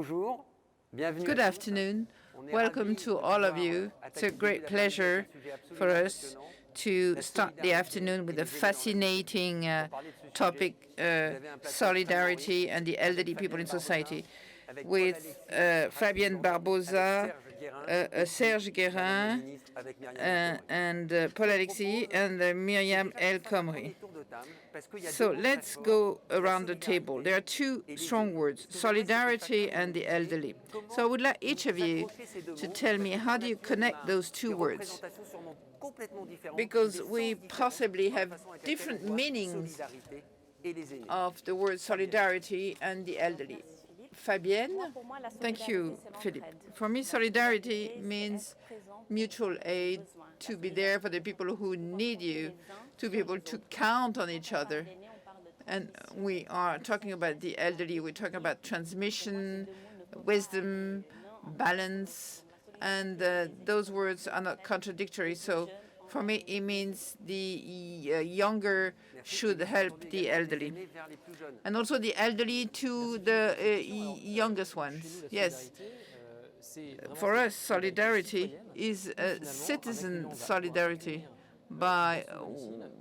bonjour. Bienvenue. Good afternoon. Welcome to all of you. It's a great pleasure for us to start the afternoon with a fascinating topic, solidarity and the elderly people in society, with Fabienne BARBOZA, Serge GUÉRIN, and Paul-Alexis, and Myriam KHOMRI. So let's go around the table. There are two strong words, solidarity and the elderly. So I would like each of you to tell me, how do you connect those two words? Because we possibly have different meanings of the word solidarity and the elderly. Fabienne? Thank you, Philippe. For me, solidarity means mutual aid, to be there for the people who need you, to be able to count on each other. And we are talking about the elderly, we're talking about transmission, wisdom, balance, and those words are not contradictory. So for me, it means the younger should help the elderly. And also the elderly to the youngest ones. Yes. For us, solidarity is citizen solidarity.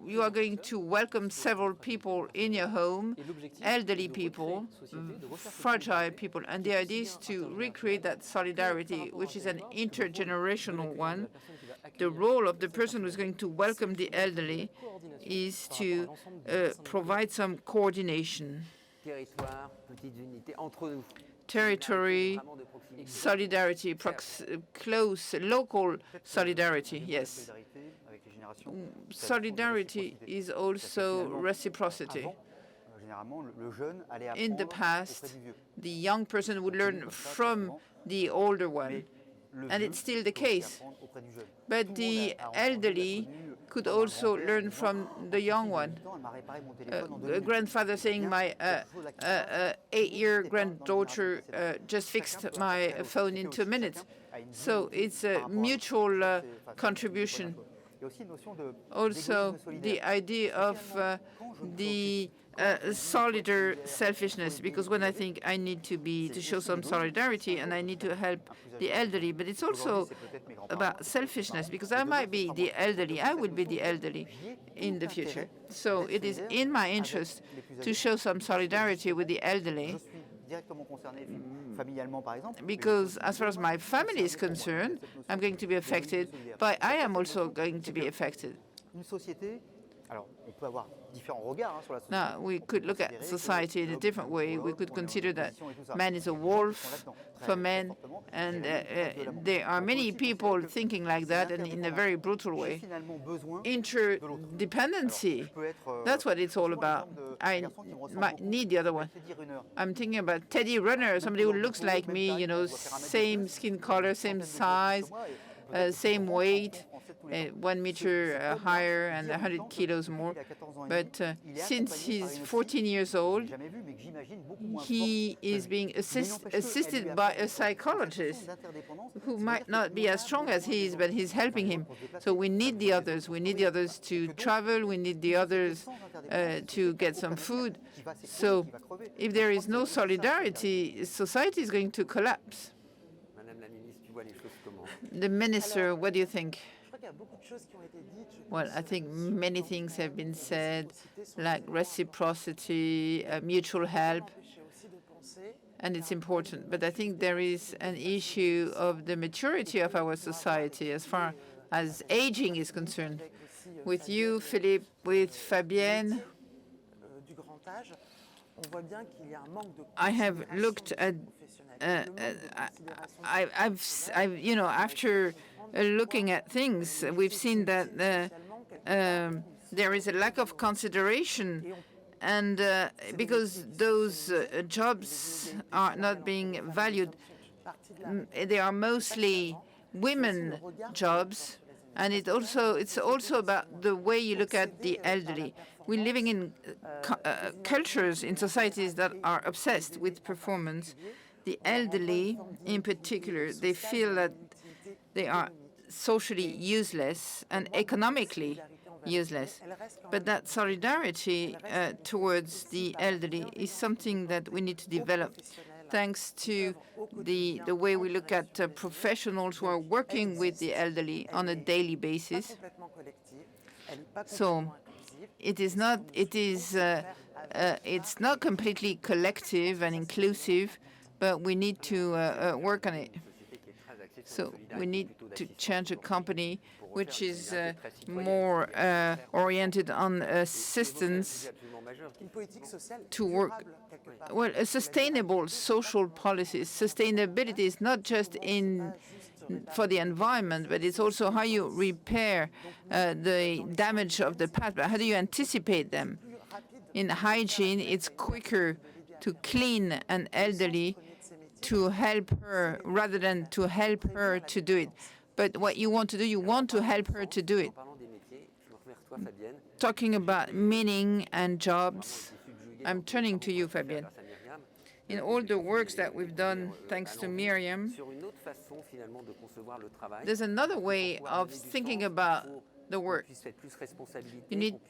You are going to welcome several people in your home, elderly people, fragile people, and the idea is to recreate that solidarity, which is an intergenerational one. The role of the person who's going to welcome the elderly is to provide some coordination. Territory, solidarity, close, local solidarity, yes. Solidarity is also reciprocity. In the past, the young person would learn from the older one, and it's still the case. But the elderly could also learn from the young one. A grandfather saying, my 8-year granddaughter just fixed my phone in 2 minutes. So it's a mutual contribution. Also, the idea of the solidar selfishness, because when I think I need to show some solidarity and I need to help the elderly, but it's also about selfishness, because I might be the elderly, I will be the elderly in the future. So it is in my interest to show some solidarity with the elderly, because as far as my family is concerned, I'm going to be affected, but I am also going to be affected. Now, we could look at society in a different way. We could consider that man is a wolf for men, and there are many people thinking like that, and in a very brutal way. Interdependency, that's what it's all about. I might need the other one. I'm thinking about Teddy Runner, somebody who looks like me, you know, same skin color, same size, same weight, 1 meter higher and 100 kilos more. But since he's 14 years old, he is being assisted by a psychologist who might not be as strong as he is, but he's helping him. So we need the others. We need the others to travel. We need the others to get some food. So if there is no solidarity, society is going to collapse. The minister, what do you think? Well, I think many things have been said, like reciprocity, mutual help, and it's important. But I think there is an issue of the maturity of our society as far as aging is concerned. With you, Philippe, with Fabienne, I have looked at, you know, after looking at things, we've seen that there is a lack of consideration, and because those jobs are not being valued, they are mostly women jobs, and it's also about the way you look at the elderly. We're living in cultures, in societies that are obsessed with performance. The elderly, in particular, they feel that they are socially useless and economically useless. But that solidarity towards the elderly is something that we need to develop. thanks to the way we look at professionals who are working with the elderly on a daily basis. So it's not completely collective and inclusive, but we need to work on it. So we need to change a company which is more oriented on assistance to work. Well, a sustainable social policy. Sustainability is not just for the environment, but it's also how you repair the damage of the past, but how do you anticipate them? In hygiene, it's quicker to clean an elderly to help her rather than to help her to do it. But what you want to do, you want to help her to do it. Talking about meaning and jobs, I'm turning to you, Fabienne. In all the works that we've done, thanks to Myriam, there's another way of thinking about the work. You need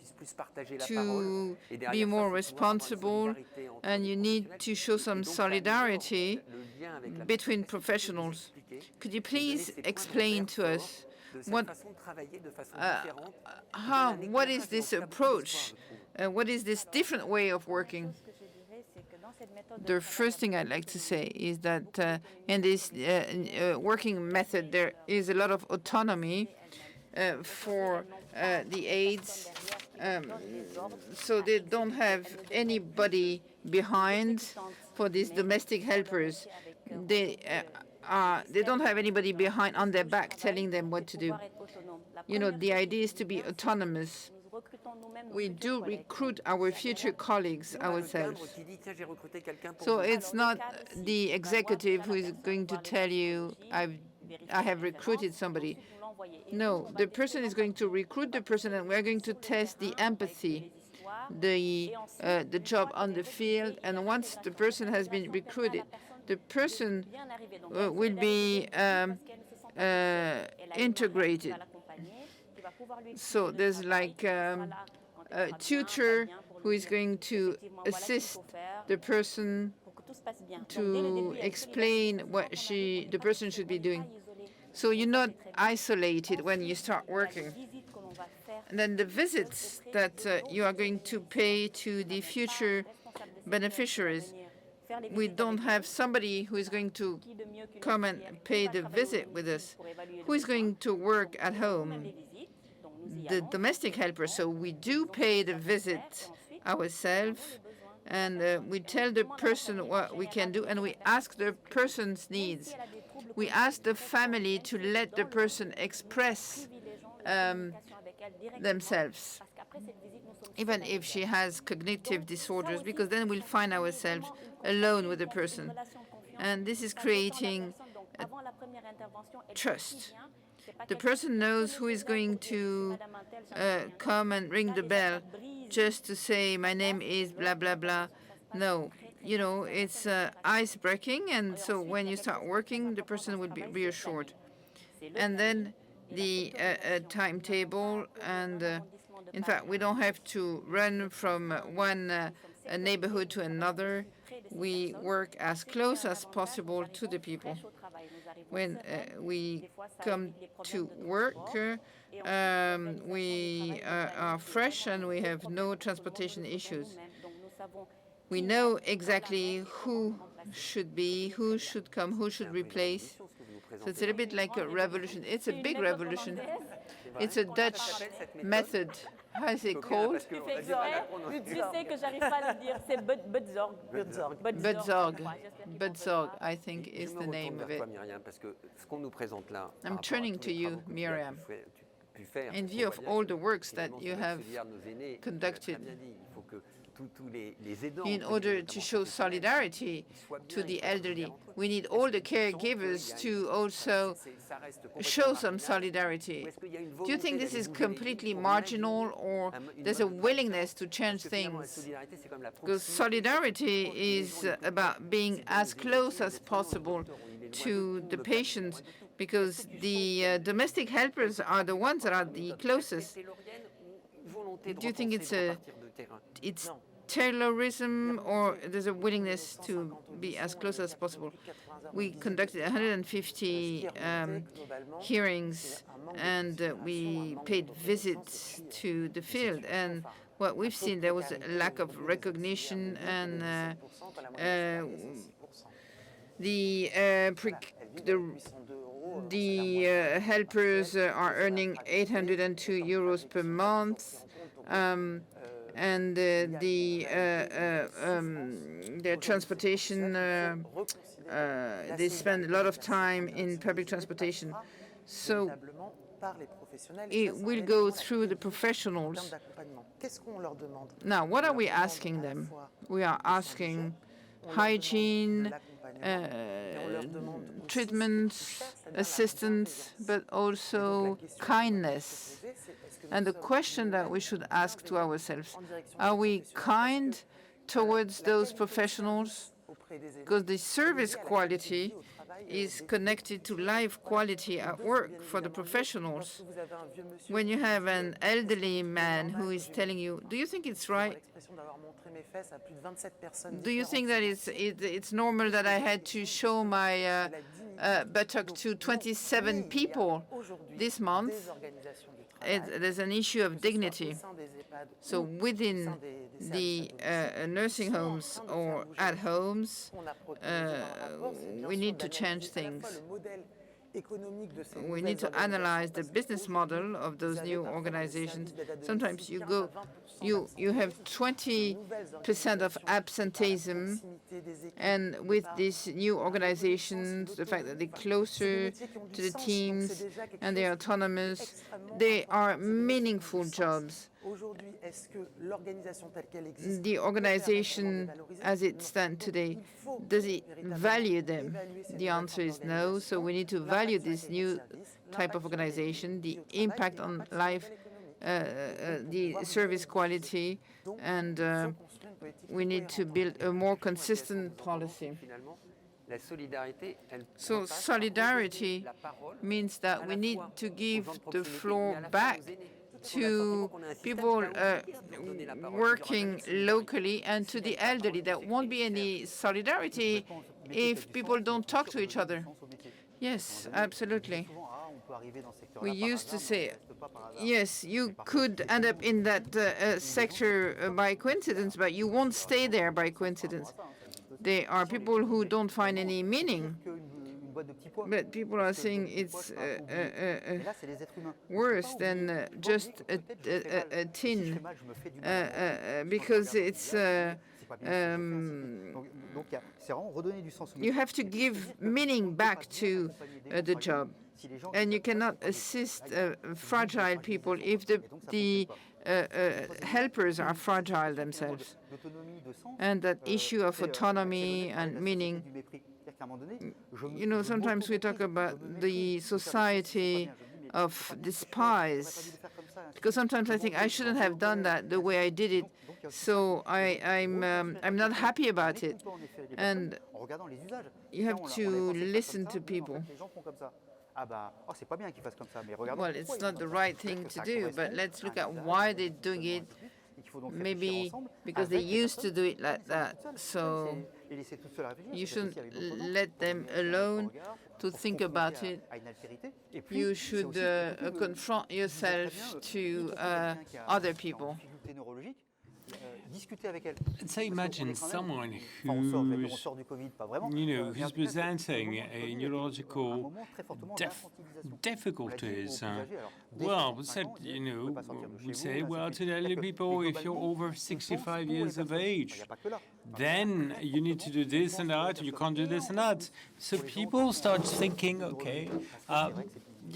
to be more responsible, and you need to show some solidarity between professionals. Could you please explain to us what is this approach? What is this different way of working? The first thing I'd like to say is that in this working method, there is a lot of autonomy for the aides, so they don't have anybody behind for these domestic helpers. They don't have anybody behind on their back telling them what to do. You know, the idea is to be autonomous. We do recruit our future colleagues ourselves. So it's not the executive who is going to tell you, I have recruited somebody. No, the person is going to recruit the person, and we're going to test the empathy, the job on the field. And once the person has been recruited, the person will be integrated. So there's like a tutor who is going to assist the person to explain what the person should be doing. So you're not isolated when you start working. And then the visits that you are going to pay to the future beneficiaries, we don't have somebody who is going to come and pay the visit with us. Who is going to work at home? The domestic helper. So we do pay the visit ourselves, and we tell the person what we can do, and we ask the person's needs. We ask the family to let the person express themselves, even if she has cognitive disorders, because then we'll find ourselves alone with the person. And this is creating trust. The person knows who is going to come and ring the bell just to say, my name is blah, blah, blah. No, you know, it's ice-breaking, and so when you start working, the person will be reassured. And then the timetable, and in fact, we don't have to run from one neighborhood to another. We work as close as possible to the people. When we come to work, we are fresh and we have no transportation issues. We know exactly who should be, who should come, who should replace. So it's a little bit like a revolution. It's a big revolution. It's a Dutch method. How is it called? Budzorg, I think, is the name of it. I'm turning to you, Myriam. In view of all the works that you have conducted, in order to show solidarity to the elderly, we need all the caregivers to also show some solidarity. Do you think this is completely marginal, or there's a willingness to change things? Because solidarity is about being as close as possible to the patients, because the domestic helpers are the ones that are the closest. Do you think it's Taylorism, or there's a willingness to be as close as possible. We conducted 150 hearings, and we paid visits to the field. And what we've seen, there was a lack of recognition, and the helpers are earning 802 euros per month, and their transportation, they spend a lot of time in public transportation. So it will go through the professionals. Now, what are we asking them? We are asking hygiene, treatments, assistance, but also kindness. And the question that we should ask to ourselves, are we kind towards those professionals? Because the service quality is connected to life quality at work for the professionals. When you have an elderly man who is telling you, do you think it's right? Do you think that it's normal that I had to show my buttock to 27 people this month? There's an issue of dignity. So within the nursing homes or at homes, we need to change things. We need to analyze the business model of those new organizations. Sometimes you have 20% of absenteeism, and with these new organizations, the fact that they're closer to the teams and they're autonomous, they are meaningful jobs. The organization as it stands today, does it value them? The answer is no. So we need to value this new type of organization, the impact on life, the service quality, and we need to build a more consistent policy. So solidarity means that we need to give the floor back to people working locally and to the elderly. There won't be any solidarity if people don't talk to each other. Yes, absolutely. We used to say, yes, you could end up in that sector by coincidence, but you won't stay there by coincidence. There are people who don't find any meaning. But people are saying it's worse than just a tin, because it's you have to give meaning back to the job, and you cannot assist fragile people if the helpers are fragile themselves. And that issue of autonomy and meaning. You know, sometimes we talk about the society of despise, because sometimes I think I shouldn't have done that the way I did it, so I'm not happy about it. And you have to listen to people. Well, it's not the right thing to do, but let's look at why they're doing it. Maybe because they used to do it like that. So you shouldn't let them alone to think about it. You should confront yourself to other people. So imagine someone who's presenting a neurological difficulties. Well, we said, we say, well, to the elderly people, if you're over 65 years of age, then you need to do this and that, and you can't do this and that. So people start thinking, okay,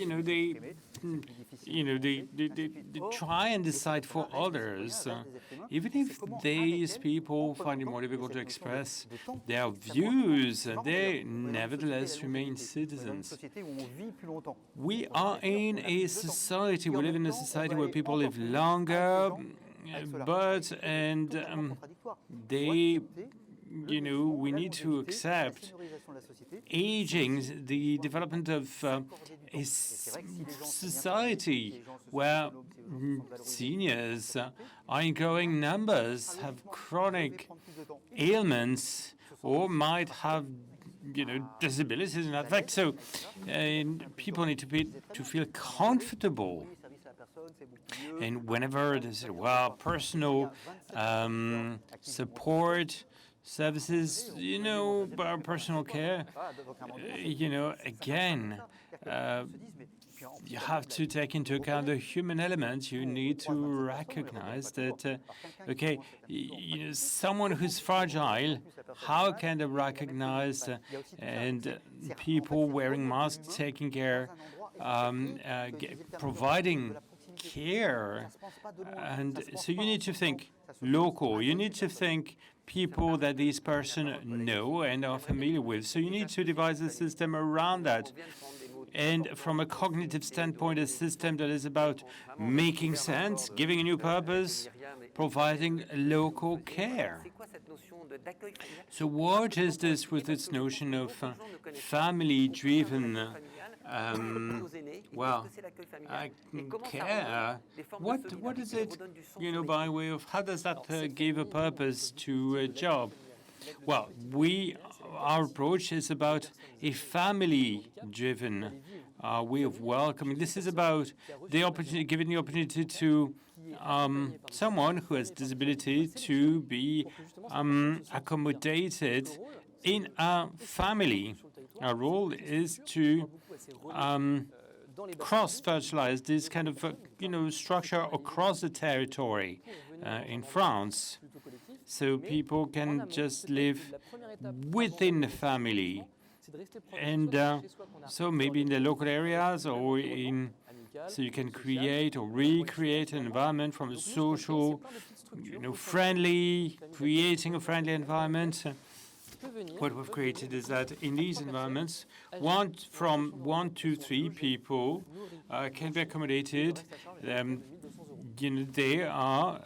they try and decide for others, even if these people find it more difficult to express their views, they nevertheless remain citizens. We are in a society, we live in a society where people live longer, but they you know, we need to accept aging, the development of a society where seniors are in growing numbers, have chronic ailments, or might have, you know, disabilities in that fact. So people need to feel comfortable. And whenever they say, well, personal support services, you know, personal care, you know, again, you have to take into account the human element. You need to recognize that, okay, you know, someone who's fragile, how can they recognize and people wearing masks, taking care, providing care? And so you need to think local. You need to think people that this person know and are familiar with. So you need to devise a system around that. And from a cognitive standpoint, a system that is about making sense, giving a new purpose, providing local care. So what is this with its notion of family-driven care? What is it, you know, by way of, how does that give a purpose to a job? Well, our approach is about a family-driven way of welcoming. This is about the opportunity, giving the opportunity to someone who has disability to be accommodated in a family. Our role is to cross-fertilize this kind of you know, structure across the territory in France, so people can just live within the family, and so maybe in the local areas, or so you can create or recreate an environment from a social, you know, creating a friendly environment. What we've created is that in these environments, from 1 to 3 people can be accommodated. You know, they are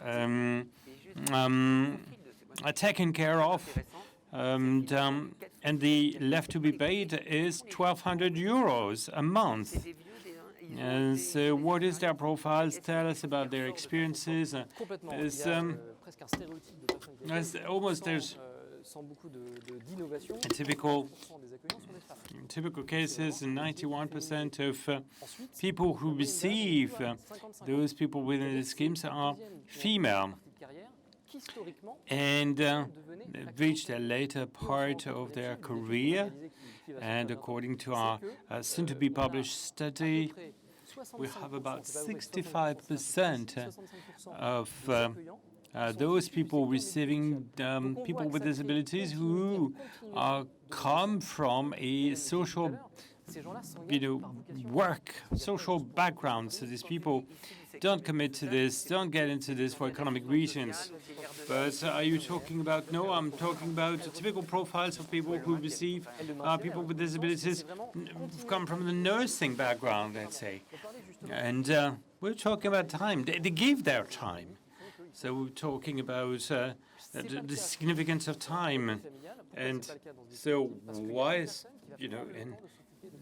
taken care of, and the left to be paid is 1,200 euros a month. And so what is their profiles? Tell us about their experiences. There's typical cases, 91% of people who receive those people within the schemes are female, and they've reached a later part of their career. And according to our soon-to-be-published study, we have about 65% of those people receiving people with disabilities who come from a social, you know, social background. So these people don't commit to this, don't get into this for economic reasons. But are you talking about? No, I'm talking about typical profiles of people who receive people with disabilities who come from the nursing background, let's say. And we're talking about time. They give their time. So we're talking about the significance of time. And so why is, you know, and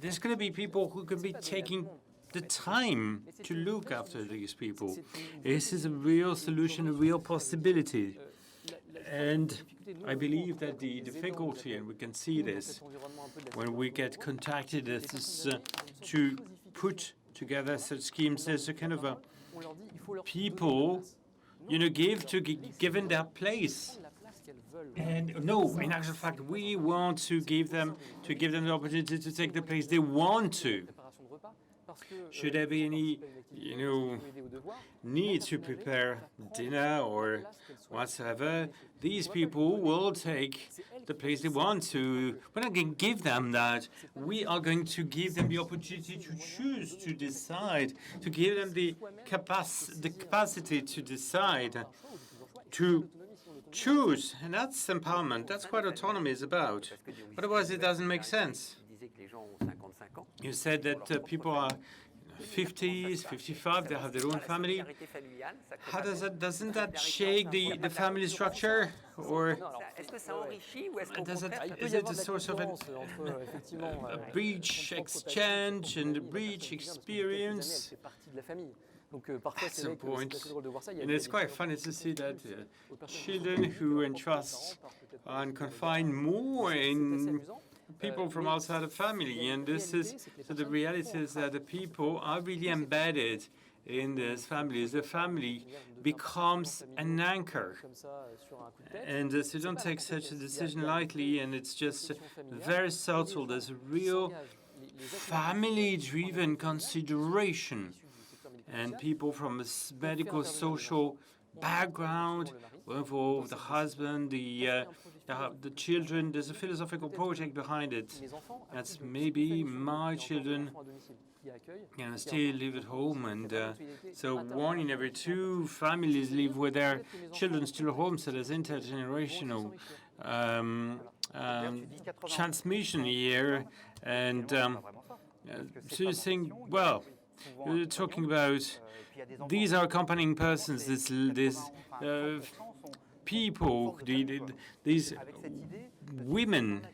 there's going to be people who can be taking the time to look after these people. This is a real solution, a real possibility. And I believe that the difficulty, and we can see this when we get contacted to put together such schemes, there's a kind of a people, you know, given their place. And no, in actual fact, we want to give them the opportunity to take the place they want to. Should there be any, you know, need to prepare dinner or whatsoever, these people will take the place they want to. We're not going to give them that. We are going to give them the opportunity to choose, to decide, to give them the capacity to decide, to choose. And that's empowerment. That's what autonomy is about. Otherwise, it doesn't make sense. You said that people are 50s, 55, they have their own family. How doesn't that shake the family structure? Or is it a source of a breach exchange and a breach experience? At some point, and it's quite funny to see that children who entrust and confine more in people from outside the family, and this is so the reality is that the people are really embedded in these families. The family becomes an anchor, and so you don't take such a decision lightly, and it's just very subtle. There's a real family-driven consideration, and people from a medical, social background were involved, the husband, the children. There's a philosophical project behind it. That's maybe my children still live at home, and so 1 in every 2 families live with their children still at home, so there's intergenerational transmission here. And so you think, well, you're talking about these are accompanying persons, these people, these women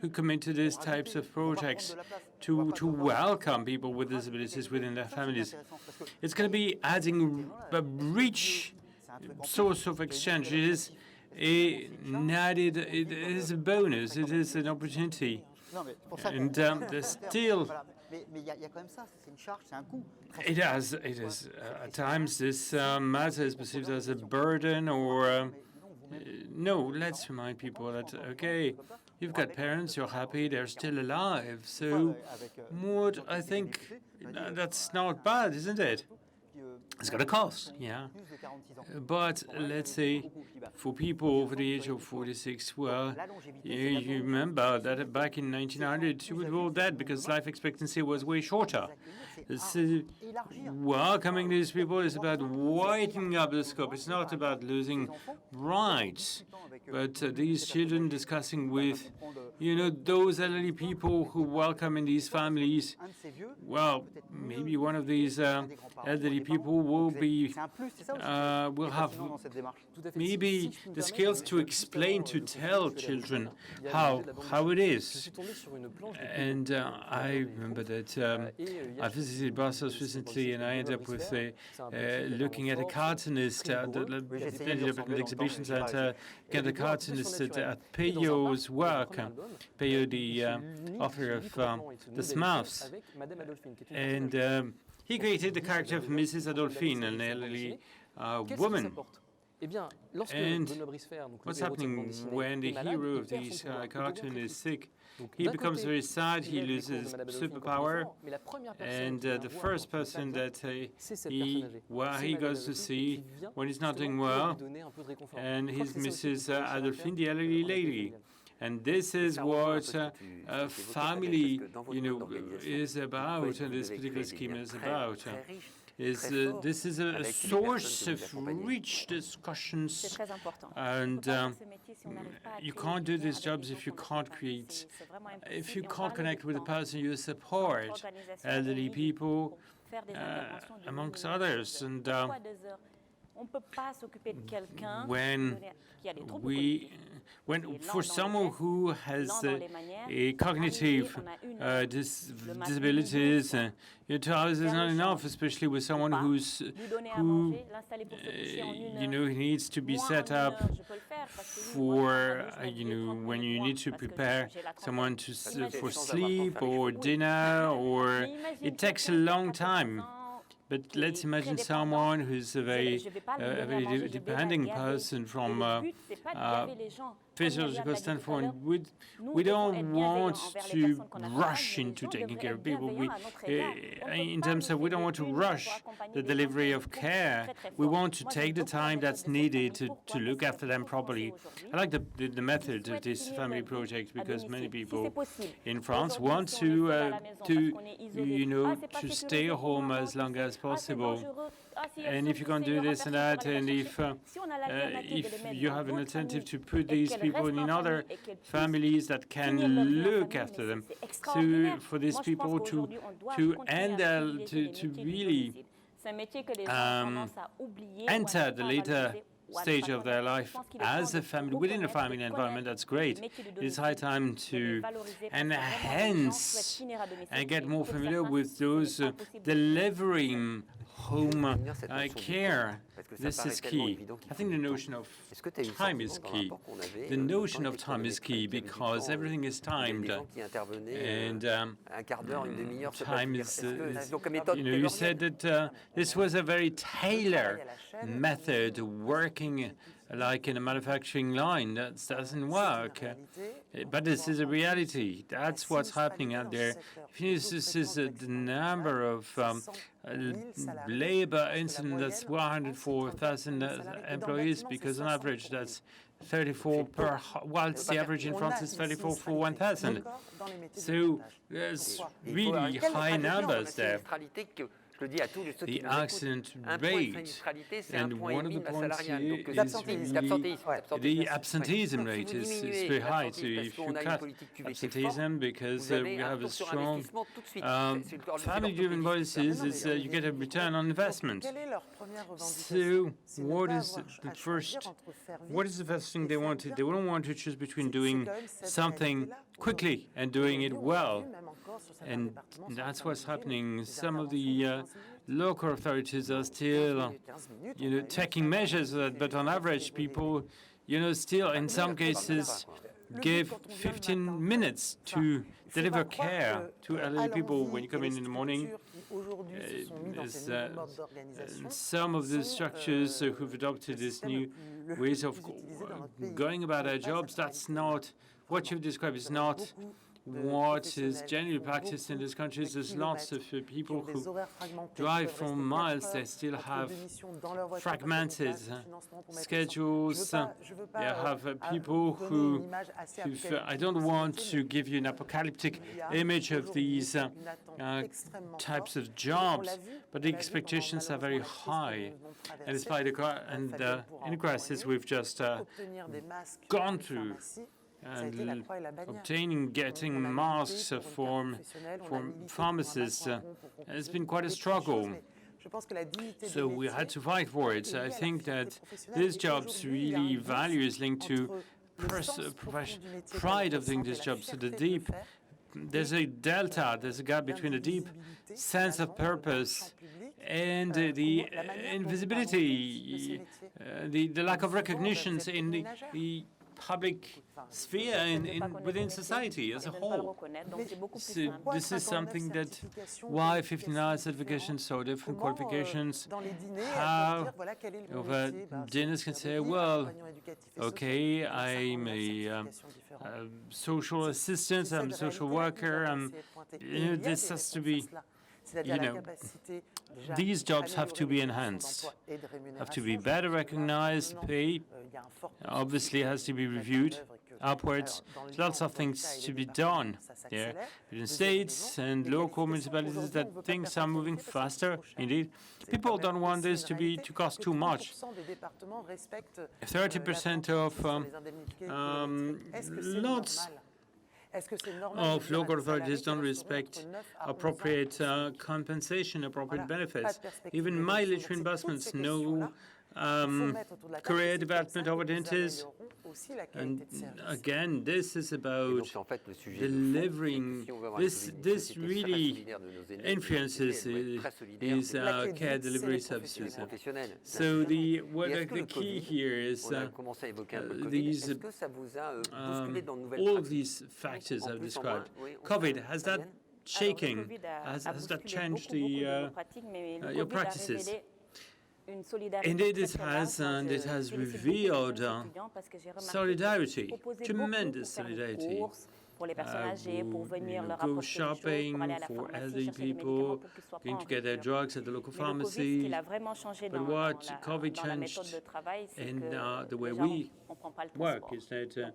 who commit to these types of projects to welcome people with disabilities within their families. It's going to be adding a rich source of exchange. It is it is a bonus. It is an opportunity. And there's still. It is at times this matter is perceived as a burden, or no. Let's remind people that okay, you've got parents, you're happy, they're still alive. So, what I think that's not bad, isn't it? It's got a cost, yeah. But let's say for people over the age of 46, well, you remember that back in 1900, you were all dead because life expectancy was way shorter. So welcoming these people is about widening up the scope. It's not about losing rights. But these children discussing with, those elderly people who welcome in these families, well, maybe one of these elderly people will have maybe the skills to explain, to tell children how it is. And I remember that I visited Brussels recently, and I ended up with looking at a cartoonist, ended up at an exhibition center, get a cartoonist at Peyo's work, Peyo, the author of The Smurfs, and he created the character of Mrs. Adolphine, an elderly woman. And what's happening when the hero of this cartoon is sick? He becomes very sad, he loses superpower, and the first person that he goes to see when he's not doing well, and he's Mrs. Adolphine, the elderly lady. And this is what a family, is about, and this particular scheme is about. This is a source of rich discussions, and you can't do these jobs if you can't connect with the person you support, elderly people, amongst others. And when for someone who has a cognitive disabilities, 2 hours is not enough, especially with someone who needs to be set up for when you need to prepare someone for sleep or dinner, or it takes a long time. But let's imagine someone who's a very depending person from physiological standpoint. We don't want to rush into taking care of people. In terms of we don't want to rush the delivery of care. We want to take the time that's needed to look after them properly. I like the method of this family project because many people in France want to stay home as long as possible. and if you can't do this and that, and if you have an alternative to put these people in other families that can look after them, for these people to handle, to really enter the later stage of their life as a family, within a family environment, that's great. It's high time to enhance and get more familiar with those delivering home care. This is key. I think the notion of time is key. The notion of time is key because everything is timed. And time is, you said that this was a very tailored method, working like in a manufacturing line. That doesn't work. But this is a reality. That's what's happening out there. This is the number of labor incidents, that's 104,000 employees, because on average that's 34 per, whilst the average in France is 34 for 1,000. So there's really high numbers there. The accident rate, and one of the points here is really the absenteeism rate is very high. So if you cut absenteeism, because we have a strong family-driven policies, you get a return on investment. So what is the first thing they want to? They don't want to choose between doing something quickly and doing it well. And that's what's happening. Some of the local authorities are still, taking measures, but on average, people, still in some cases give 15 minutes to deliver care to elderly people when you come in the morning. Some of the structures who've adopted this new ways of going about their jobs, that's not what you've described. Is not what is generally practiced in this country. There's lots of people who drive for miles. They still have fragmented schedules. They have people who, I don't want to give you an apocalyptic image of these types of jobs, but the expectations are very high. And despite in the crisis we've just gone through, and getting masks from pharmacists has been quite a struggle. So we had to fight for it. So I think that this job's really value is linked to pride of doing this job. So there's a delta, there's a gap between a deep sense of purpose and the invisibility, the lack of recognition in the public sphere within society as a whole. So this is something that why 59 certifications, so different qualifications, how dinners can say, well, okay, I'm a social assistant, I'm a social worker, this has to be, these jobs have to be enhanced, have to be better recognized, pay obviously has to be reviewed upwards. There's lots of things to be done there. In states and local municipalities, that things are moving faster, indeed. People don't want this to cost too much. 30% of lots of local authorities don't respect appropriate compensation, appropriate benefits. Even mileage reimbursements, no career development opportunities. And again, this is about delivering. This really influences these care delivery services. So the key here is these all of these factors I've described. COVID, has that shaking? Has that changed your practices? Indeed, it has, and it has revealed solidarity, tremendous solidarity. Go shopping for elderly people, going to get their drugs at the local pharmacy. But what COVID changed in the way we work is that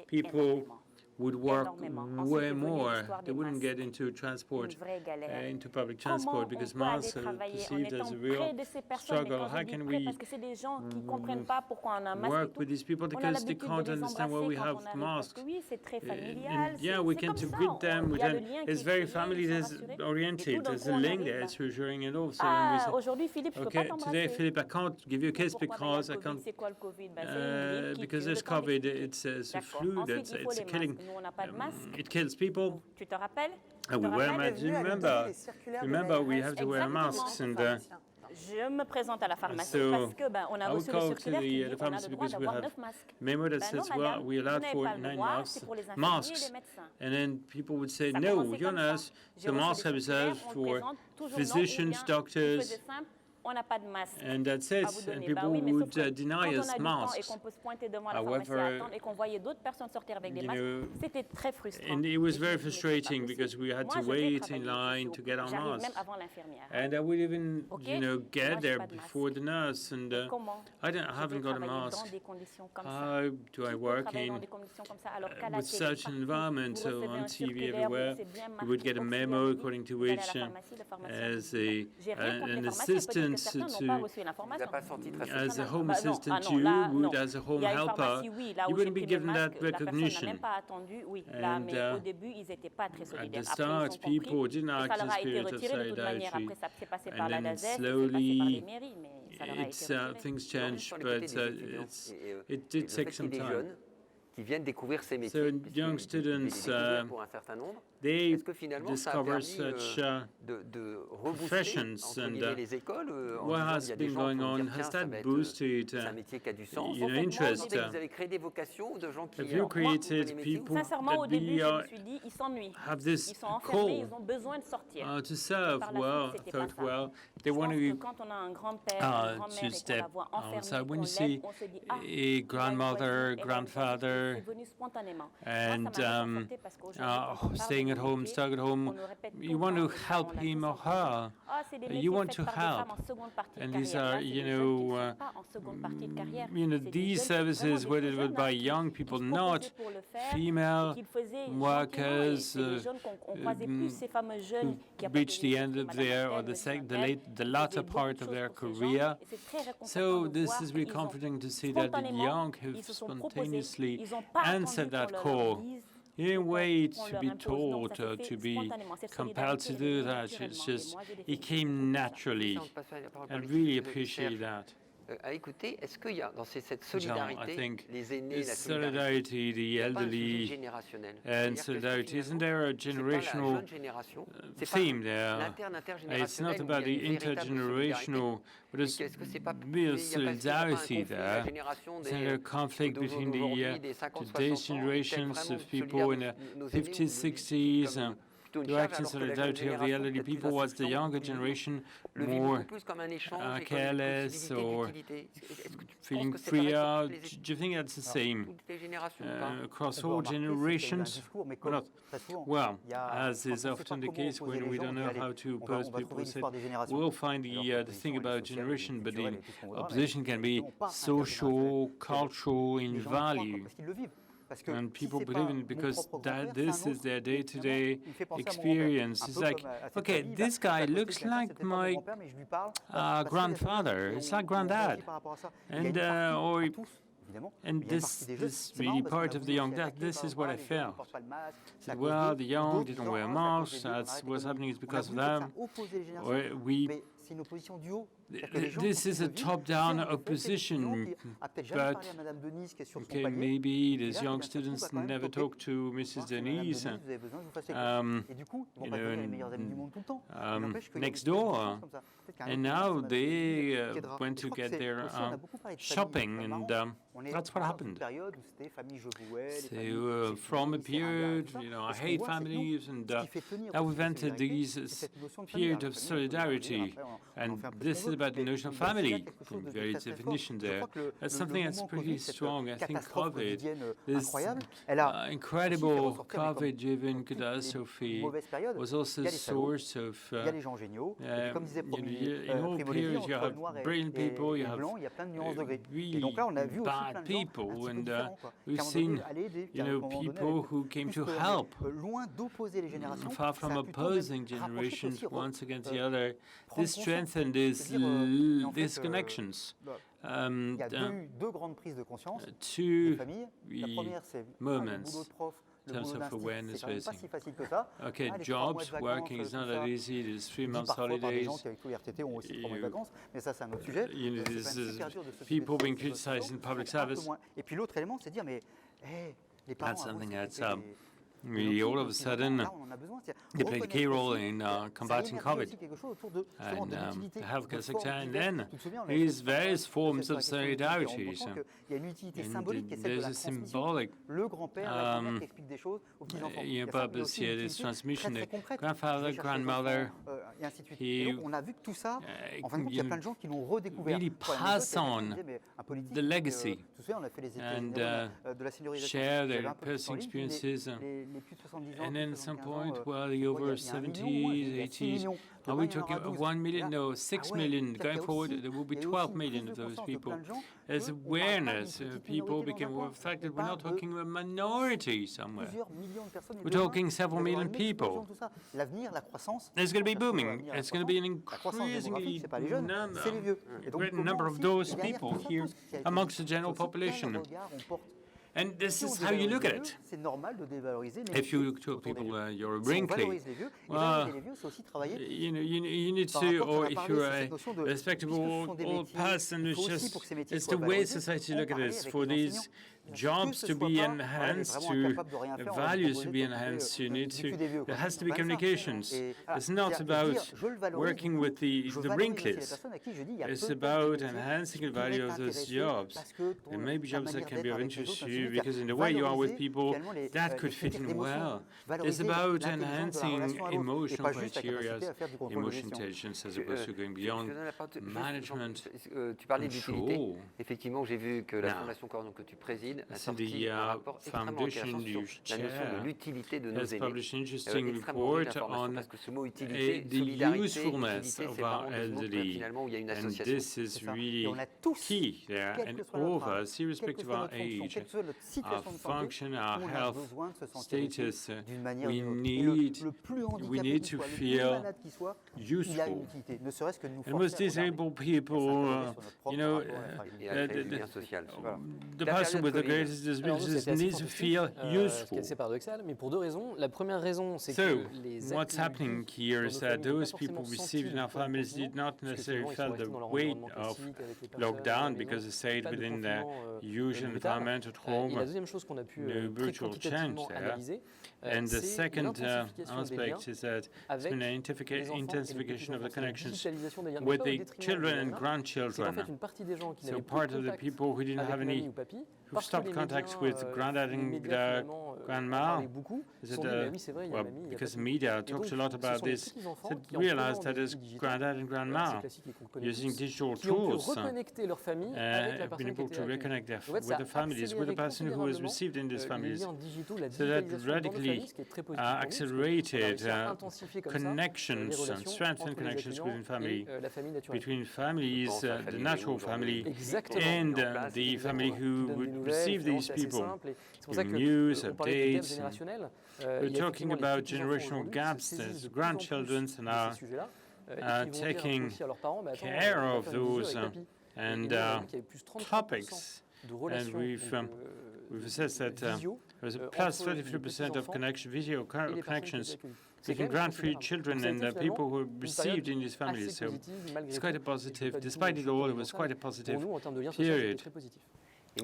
people would work way more. They wouldn't get into transport, into public transport, because masks are perceived as a real struggle. How can we work with these people because they can't understand why we have masks? Yeah, we can to greet them. It's very family-oriented. There's a link there. It's reassuring and all. So okay, today, Philippe, I can't give you a case because I can't. Because there's COVID. It's a flu. It's a killing. It kills people. We wear masks. Remember, we have to wear masks. And je me présente à la pharmacie so parce que on a reçu le circulaire qui dit qu'on a le droit d'avoir 9 masques. Memo that says, well, we're allowed for 9 masks. And then people would say, no, you're not. The masks are reserved for physicians, doctors. And that's it. And people would deny us masks. However, and it was very frustrating because we had to wait in line to get our masks. And I would even, get there before the nurse. And I haven't got a mask. How do I work with such an environment? So on TV everywhere, you would get a memo according to which, as an assistant, as a home assistant, you would, as a home helper, you wouldn't be given that recognition. And at the start, people didn't act in the spirit of solidarity. And then slowly, things changed, but it did take some time. So young students, they discover such professions, and what has been going on, has that boosted interest? Have you created people that have this call to serve? Well, I thought, well, they want to step outside. When you see a grandmother, grandfather, and staying at home, stuck at home, you want to help him or her. You want to help. And these are, these services were delivered by young people, not female workers who reach the end of their, or the latter part of their career. So this is really comforting to see that the young have spontaneously answered that call. You didn't wait to be taught or to be compelled to do that. It's just, it came naturally. I really appreciate that. Jean, I think it's solidarity, the elderly, and solidarity. Isn't there a generational theme there? It's not about the intergenerational, but there's real solidarity there. Isn't there a conflict between today's generations of people in the 50s, 60s, to act in solidarity of the elderly people? Was the younger generation more careless or feeling freer? Do you think that's the same across all generations? Well, as is often the case when we don't know how to oppose people, say, we'll find the thing about generation, but the opposition can be social, cultural, in value. And people believe in it because this is their day-to-day experience. It's like, okay, this guy looks like my grandfather. It's like granddad. And this really part of the young, this is what I felt. Said, well, the young didn't wear masks. That's what's happening is because of them. Or this is a top-down opposition, but okay, maybe these young students never talked to Mrs. Denise, next door, and now they went to get their shopping, and that's what happened. So from a period, I hate families, and now we've entered this period of solidarity, and this is about the notion of family, in various definitions there. That's something that's pretty strong. I think COVID, this incredible COVID-driven catastrophe was also a source of in all periods you have brilliant people, you have really bad people, and we've seen, people who came to help, far from opposing generations once against the other. This strengthened these connections. Two moments in terms of awareness raising. Okay, jobs, working is not that easy. There's 3 months holidays. There's people being criticized in public service. That's something that's we all of a sudden they play a key role in combating COVID and the healthcare sector, and then these various forms of solidarity. And there's a symbolic purpose here, this transmission. The grandfather, grandmother, he really pass on the legacy and share their personal experiences. And then at some point, well, the over 70s, 80s, are we talking 1 million? No, 6 million. Going forward, there will be 12 million of those people. There's awareness. People became more affected. We're not talking a minority somewhere. We're talking several million people. It's going to be booming. It's going to be an increasingly great number of those people here amongst the general population. And this is how you look at it. If you tell people you're wrinkly, well, you need to, or if you're a respectable old person, it's the way society look at this. For these jobs to be enhanced, to values to be enhanced, there has to be communications. It's not about working with the wrinklies. It's about enhancing the value of those jobs. There may be jobs that can be of interest to you because in the way you are with people, that could fit in well. It's about enhancing emotional criteria, emotional intelligence, as opposed to going beyond management control. Effectivement, j'ai vu que la Fondation Cordon que tu présides a sorti un rapport extrêmement intéressant sur la notion de l'utilité de nos aînés. Extrêmement intéressant parce que ce mot utilité, solidarité, utilité, c'est vraiment deux mots finalement où il y a une association. This is really key there, and all of us, irrespective of our age, our function, our health status, we need to feel useful. And most disabled people, the person with the greatest disabilities needs to feel useful. C'est paradoxal, mais pour deux raisons. La première raison, c'est So, que les what's happening here is that those people received in our families did not necessarily feel the weight of lockdown because they stayed within their usual environment at home. No virtual change there. And the second aspect is that there's been an intensification of the connections with the children and grandchildren. So part of the people who didn't have any, who stopped contact with granddad and grandma, well, because the media talks a lot about this, realized that as granddad and grandma, using digital tools, have been able to reconnect with their families, with the person who was received in these families. So that radically accelerated connections and strengthened connections within family, between families, the natural family, and the family who would receive these people. News, updates. We're talking about generational gaps. There's grandchildren are taking care of those topics. And we've assessed that there's a plus 33% of video connections between grandfree children and people who received in these families. So it's quite a positive, despite it all, it was quite a positive period.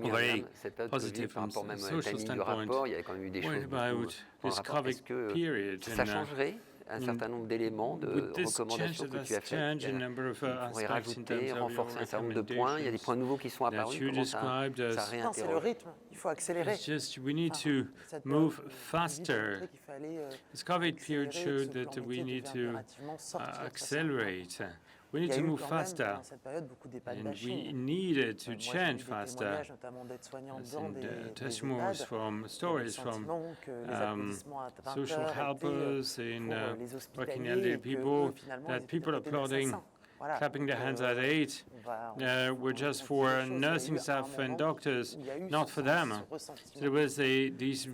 Very positive from a social standpoint. What about this COVID period? Ça changerait un certain nombre d'éléments de recommandations que tu as faites. On pourrait rajouter, renforcer un certain nombre de points. Il y a des points nouveaux qui sont apparus. Comment ça réinterroge? C'est le rythme. Il faut accélérer. It's just we need to move faster. This COVID period showed that we need to accelerate. We need to move faster, and we needed to change faster. And testimonies from stories from social helpers in working elderly people, that people applauding clapping their hands at 8 were just for nursing staff and doctors, not for them. So there was this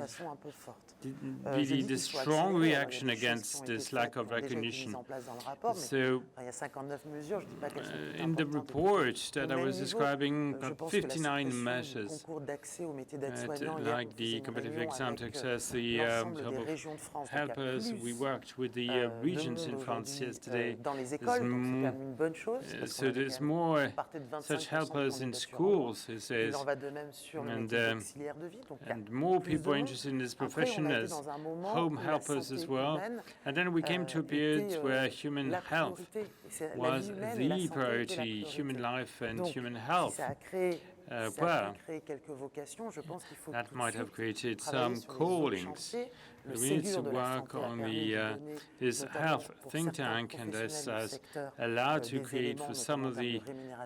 strong reaction against this lack of recognition. So in the report that I was describing, 59 measures, like the competitive exam to access the helpers. We worked with the regions in France yesterday. So there's more such helpers in schools, he says, and more people are interested in this profession as home helpers as well. And then we came to a period where human health was the priority, human life and human health. Well, that might have created some callings. We need to work on this health think tank, and this has allowed to create for some of the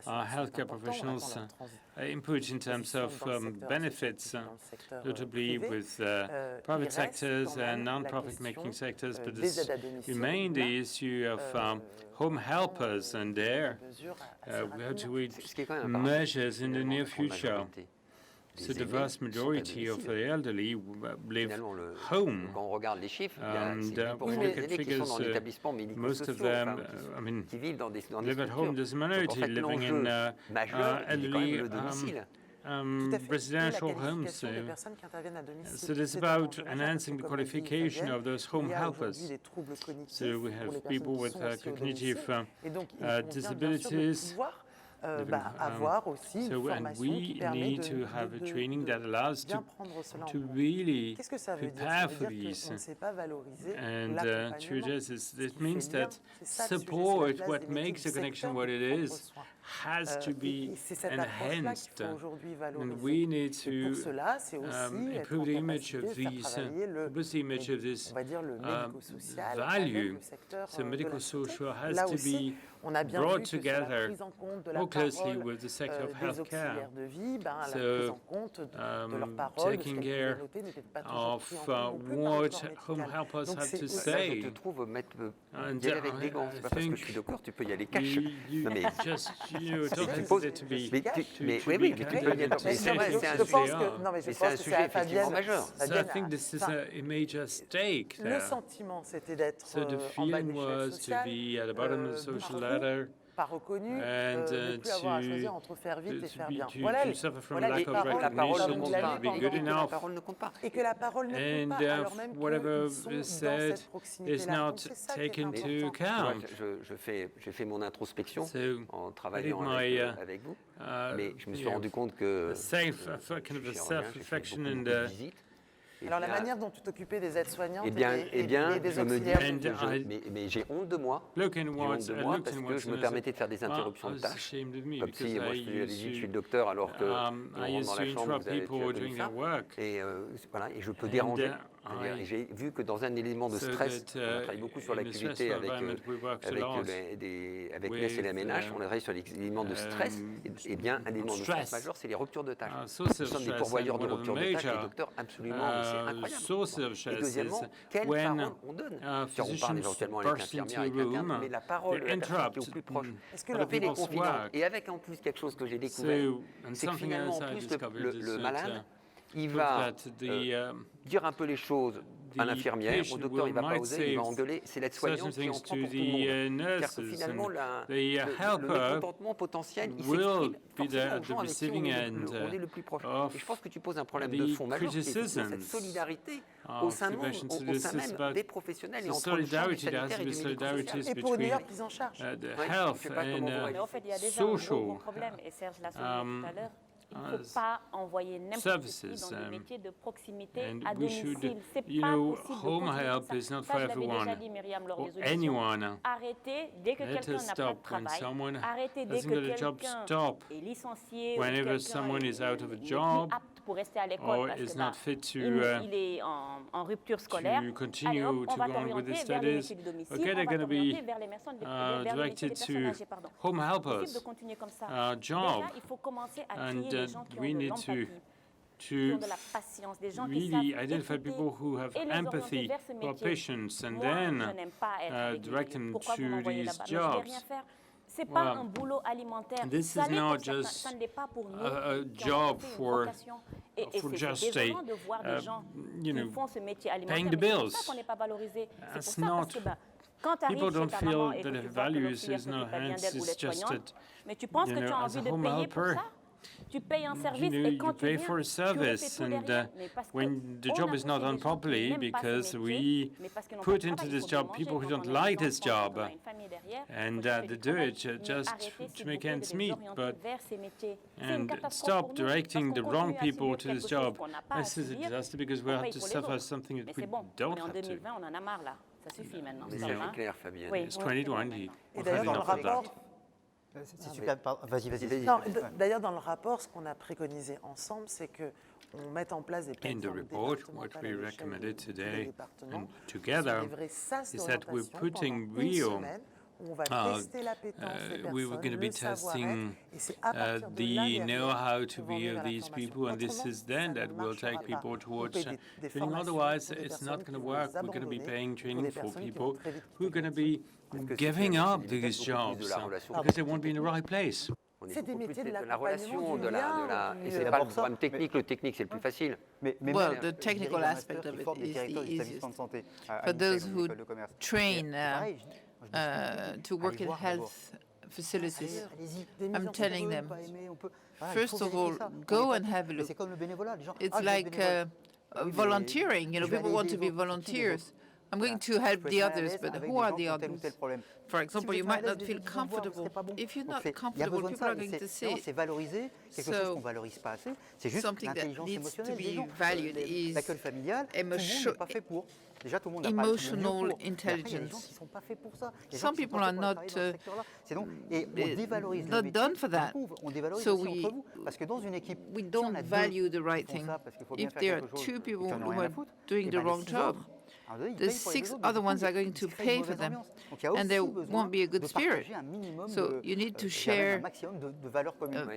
healthcare professionals input in terms of benefits, notably with private sectors and non-profit making sectors, but this remained the issue of home helpers, and there we have to wait measures in the near future. So the vast majority of the elderly live home. And when you look at figures, most of them, live at home. There's a minority living in elderly residential homes. So it's about enhancing the qualification of those home helpers. So we have people with cognitive disabilities. And we need to have a training that allows to really prepare for these. And to address this, it means that support, what makes a connection what it is, has to be enhanced. And we need to improve the image of these, the image of this value. So medical social has to be brought together more closely with the sector of healthcare. So taking care of what home helpers have to say. And I think you just don't hesitate to be So I think this is a major stake there. So the feeling was to be at the bottom of the social ladder, and to suffer from a lack of recognition, to be good enough, and whatever is said is not taken into account. J'ai fait mon introspection en travaillant avec vous, mais je me suis rendu compte que self-reflection and alors la manière dont tu t'occupais des aides-soignantes et je me dis, mais j'ai honte de moi, parce que je me permettais de faire des interruptions de tâches, comme si moi je faisais la visite chez le docteur alors que on rentre dans la chambre, vous avez ça, et voilà, et je peux déranger. J'ai vu que dans un élément de stress, on travaille beaucoup sur l'activité avec Nehs et la ménage, on travaille sur les éléments de stress, et bien un élément de stress majeur, c'est les ruptures de tâches. Nous sommes des pourvoyeurs de ruptures de tâches, les docteurs, absolument, c'est incroyable. Et deuxièmement, quelle parole on donne? On parle éventuellement avec l'infirmière, avec l'interne, mais la parole de la personne qui est au plus proche. On fait les confidences, et avec en plus quelque chose que j'ai découvert, c'est que finalement, en plus, le malade, il va dire un peu les choses à l'infirmière, au docteur il ne va pas oser, il va engueuler, c'est l'aide-soignante qui en prend pour tout le monde. C'est-à-dire que finalement, le mécontentement potentiel, il s'exprime forcément aux gens avec qui on est le plus proche. Et je pense que tu poses un problème de fond majeur, c'est cette solidarité au sein même des professionnels et entre le champ du sanitaire et du médico-social. Et pour une meilleure prise en charge. Mais en fait, il y a déjà un gros problème, et Serge l'a souligné tout à l'heure. Il ne faut pas envoyer n'importe qui dans des métiers de proximité à domicile. C'est pas possible. Home help is not for everyone or anyone. Arrêtez dès que quelqu'un n'a pas de travail. Arrêtez dès que quelqu'un est licencié whenever someone is out of a job pour rester à l'école parce qu'il est en rupture scolaire. Allez, hop, on va t'orienter vers les métiers du domicile, on va t'orienter vers les métiers des personnes âgées. Home helpers C'est possible de continuer comme ça. Déjà, il faut commencer à créer des gens qui ont de l'empathie, qui ont de la patience, des gens qui savent identify people who have empathy, who are patient, and then direct them to these jobs. this is not just a job for just paying the bills. It's not. People don't feel that the values is no hands. It's just that, as a home helper, you pay for a service, and when the job is not done properly, because we put into this job people who don't like this job, and they do it just to make ends meet, and stop directing the wrong people to this job. This is a disaster because we have to suffer something that we don't have to. It's 2020. We've had enough of that. D'ailleurs, dans le rapport, ce qu'on a préconisé ensemble, c'est qu'on mette en place des In the report, what we recommended today and together is that we're putting real we were going to be testing the know-how to be of these people, and this is then that will take people towards training. Otherwise, it's not going to work. We're going to be paying training for people who are going to be giving up these jobs because they won't be in the right place. C'est des métiers de la relation, et c'est pas le problème technique. Le technique, c'est le plus facile. Well, the technical aspect of it is the easiest. For those who train to work in health facilities, I'm telling them, first of all, go and have a look. It's like volunteering. People want to be volunteers. I'm going to help the others, but who are the others? For example, you might not feel comfortable. If you're not comfortable, people are going to see it. So, something that needs to be valued is emotional intelligence. Some people are not done for that. So we don't value the right thing. If there are two people who are doing the wrong job, the 6 other ones are going to pay for them, and there won't be a good spirit. So you need to share a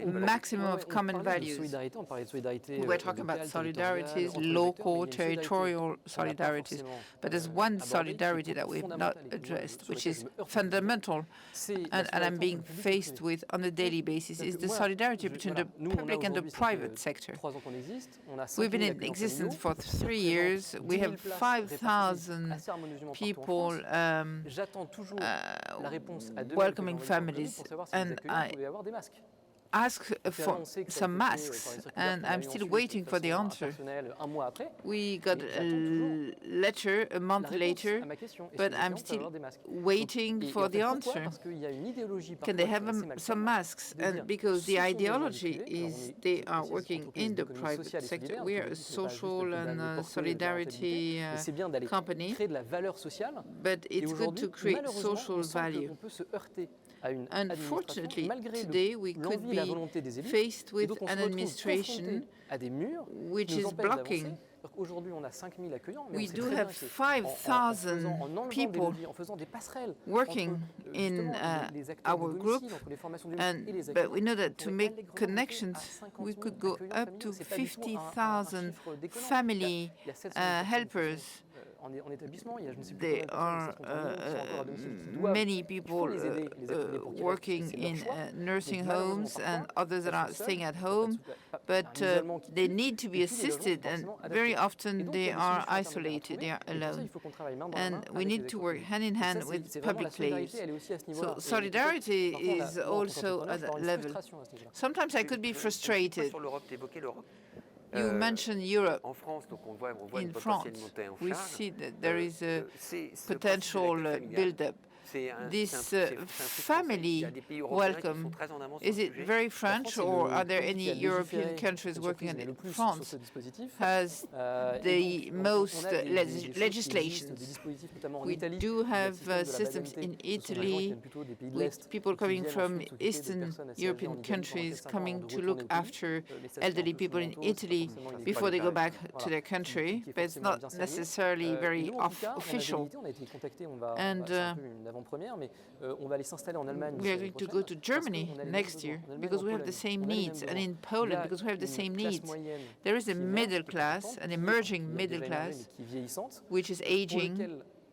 maximum of common values. We're talking about solidarities, local, territorial solidarities, but there's one solidarity that we've not addressed, which is fundamental, and I'm being faced with on a daily basis, is the solidarity between the public and the private sector. We've been in existence for 3 years. We have 5,000 people welcoming families, and I asked for some masks, and I'm still waiting for the answer. We got a letter a month later, but I'm still waiting for the answer. Can they have some masks? And because the ideology is they are working in the private sector. We are a social and solidarity company, but it's good to create social value. Unfortunately, today we could be faced with an administration which is blocking. We do have 5,000 people working in our group, but we know that to make connections, we could go up to 50,000 family helpers. There are many people working in nursing homes and others that are staying at home, but they need to be assisted, and very often they are isolated, they are alone. And we need to work hand in hand with public players. So solidarity is also at that level. Sometimes I could be frustrated. You mentioned Europe. In France, we see that there is a potential build-up. This family welcome, is it very French, or are there any European countries working on it? France has the most legislations. We do have systems in Italy with people coming from Eastern European countries coming to look after elderly people in Italy before they go back to their country, but it's not necessarily very official. And we are going to go to Germany next year because we have the same needs, and in Poland because we have the same needs. There is a middle class, an emerging middle class, which is aging,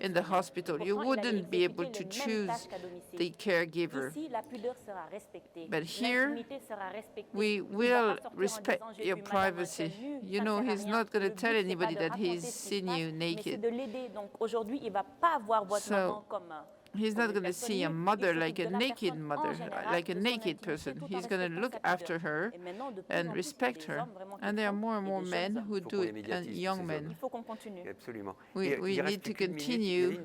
in the hospital. You wouldn't be able to choose the caregiver. But here, we will respect your privacy. You know, he's not going to tell anybody that he's seen you naked. So He's not going to see a mother like a naked mother, like a naked person. He's going to look after her and respect her. And there are more and more men who do it, and young men. Absolument. We need to continue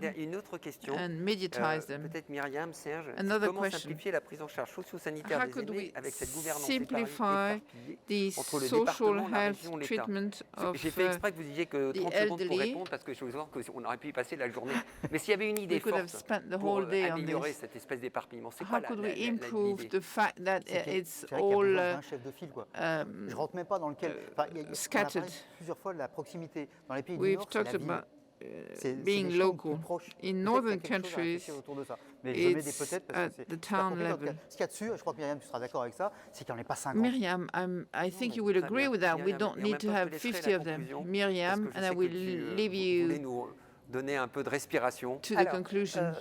and mediatize them. Peut-être Myriam, Serge, Another comment question. simplifier la prise en charge socio-sanitaire How des could aînés we avec cette gouvernance simplify the entre le social département, la health région, l'État? treatment of J'ai fait exprès que vous disiez que 30 the secondes pour elderly? répondre parce que je vois qu'on aurait pu y passer la journée. Mais s'il y avait une idée We could have forte spent the pour whole day on améliorer this. cette espèce d'éparpillement, c'est How quoi could la we improve l'idée? the fact that it's C'est vrai qu'il y a all besoin d'un chef de file, quoi. Je rentre même pas dans lequel. Enfin, on a scattered. parlé plusieurs fois de la proximité. Dans les pays du We've Nord, c'est la talked ville. about C'est being les champs local. plus proches. In Je sais northern qu'il y a quelque chose à countries, réfléchir autour de ça. Mais je mets des it's peut-être at parce que the c'est town compliqué. En tout cas, level. ce qu'il y a dessus, je crois que Myriam, tu seras d'accord avec ça, c'est qu'il n'y en ait pas 50. Myriam, I think you will Très agree bien. with that. We Myriam, don't et en need même to temps, je have te laisserai 50 la of them. conclusion, Myriam, parce que and je I sais will que tu leave voulais you nous donner un peu de respiration. to the Alors, conclusion.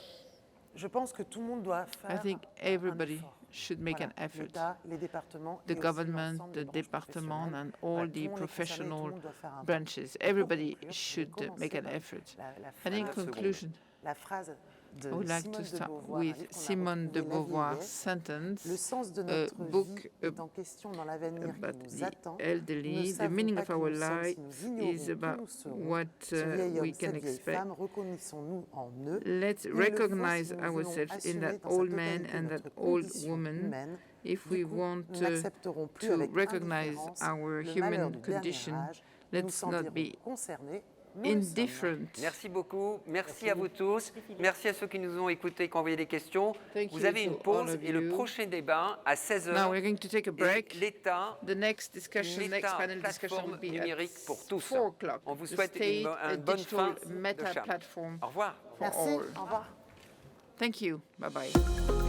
Je pense que tout le monde doit I faire think un everybody effort. should make Voilà, an effort. l'État, les départements, The et aussi government, l'ensemble the des branches department, professionnelles. and Voilà, all tout the le monde est concerné, tout le professional monde doit faire un pas. branches. Et pour Everybody conclure, je vais should commencer make an par effort. la And in 29 secondes. conclusion, la phrase de I would like Simone to de start Beauvoir, un with livre qu'on a Simone de retrouvé, La Beauvoir's vieillesse. sentence Le sens de a notre book vie est en question dans l'avenir about qui nous the attend. elderly. Nous ne The savons meaning pas of qui our nous sommes life si nous ignorons is qui about nous serons. what Ce vieil we homme, can cette vieille expect. femme, reconnaissons-nous en eux. Let's Il le faut recognize si nous voulons ourselves in assumer that dans sa old man totalité and that notre old condition woman. humaine. If Du we coup, want nous n'accepterons plus to avec recognize indifférence our le malheur human du dernier condition, âge. Nous nous let's not sentirons be concernés. Nous le sommes. indifferent. Merci beaucoup. Merci à vous tous. Merci à ceux qui nous ont écoutés et qui ont envoyé des questions. Thank Vous you avez to une pause all of et le you. prochain débat à 16h. Now we're going to take a break. L'État, The next discussion, une next panel discussion plateforme will be numérique at pour tous. 4 o'clock. On vous The souhaite state, a une bonne fin digital de meta CHAM. platform Au revoir. for Merci. all. Au revoir. Thank you. Bye bye.